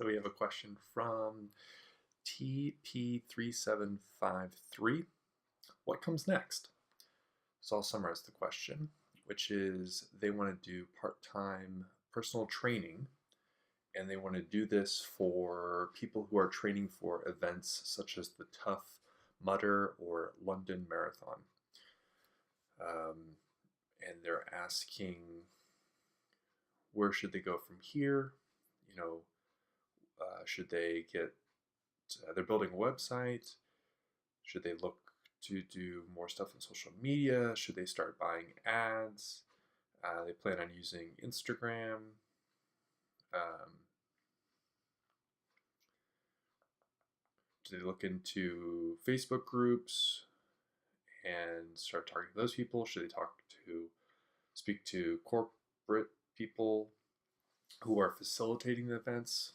So we have a question from TP3753. What comes next? So I'll summarize the question, which is they want to do part-time personal training, and they want to do this for people who are training for events such as the Tough Mudder or London Marathon. And they're asking, where should they go from here? Should they get, they're building a website. Should they look to do more stuff on social media? Should they start buying ads? They plan on using Instagram. Do they look into Facebook groups and start targeting those people? Should they speak to corporate people who are facilitating the events?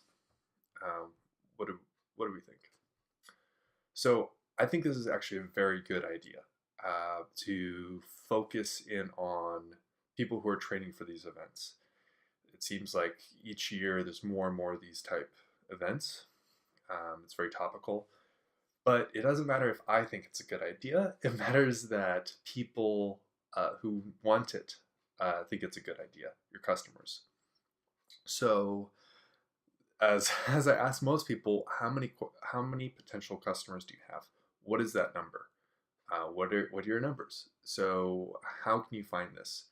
What do we think? So I think this is actually a very good idea to focus in on people who are training for these events. It seems like each year there's more and more of these type events. It's very topical, but it doesn't matter if I think it's a good idea. It matters that people who want it think it's a good idea, your customers. So as I ask most people, how many potential customers do you have? What is that number? What are your numbers? So how can you find this?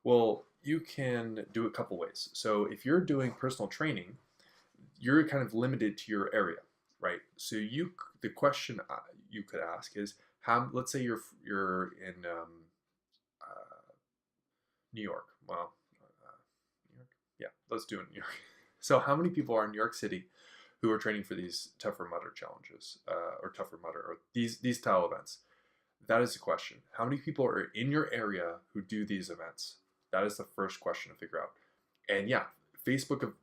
Well, you can do it a couple ways. So if you're doing personal training, you're kind of limited to your area, right? So the question you could ask is, let's say you're in New York. Well, New York, yeah, let's do it in New York. So how many people are in New York City who are training for these Tougher Mudder challenges, or Tougher Mudder, or these style events? That is the question. How many people are in your area who do these events? That is the first question to figure out. And yeah, Facebook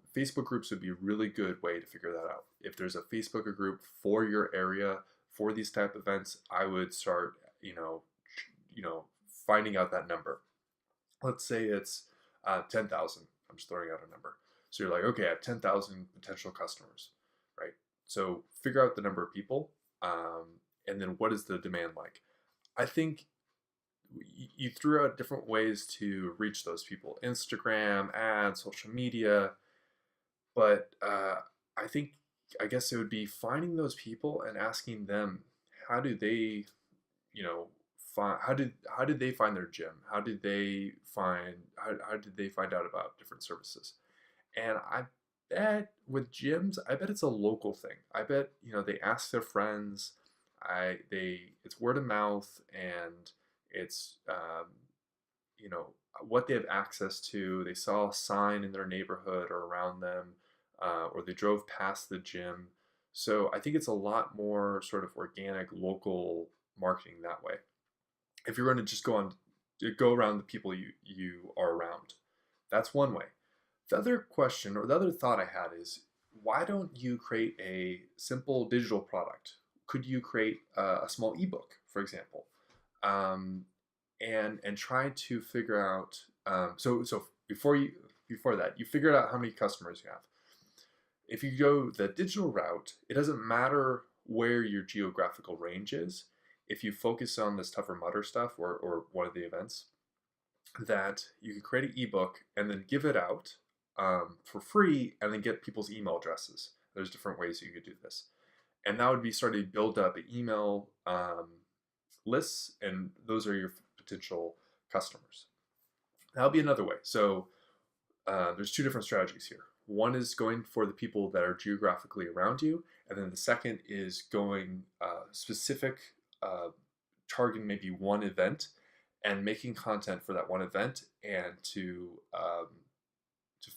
groups would be a really good way to figure that out. If there's a Facebook group for your area for these type of events, I would start, finding out that number. Let's say it's 10,000. I'm just throwing out a number. So you're like, okay, I have 10,000 potential customers, right? So figure out the number of people, and then what is the demand like? I think you threw out different ways to reach those people: Instagram, ads, social media. But I guess it would be finding those people and asking them, how do they, how did they find their gym? How did they find out about different services? And I bet with gyms, I bet it's a local thing. I bet, they ask their friends. It's word of mouth, and it's, what they have access to. They saw a sign in their neighborhood or around them, or they drove past the gym. So I think it's a lot more sort of organic, local marketing that way. If you're going to just go around the people you are around, that's one way. The other question, or the other thought I had, is, why don't you create a simple digital product? Could you create a small ebook, for example, and try to figure out? So before that, you figured out how many customers you have. If you go the digital route, it doesn't matter where your geographical range is. If you focus on this Tougher Mudder stuff or one of the events, that you can create an ebook and then give it out for free, and then get people's email addresses. There's different ways you could do this. And that would be starting to build up an email lists, and those are your potential customers. That'll be another way. So there's two different strategies here. One is going for the people that are geographically around you, and then the second is going specific, targeting maybe one event and making content for that one event, and to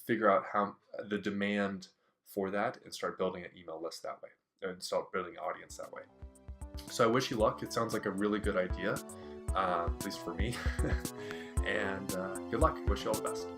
figure out how the demand for that, and start building an email list that way, and start building an audience that way. So I wish you luck. It sounds like a really good idea, at least for me. And good luck. Wish you all the best.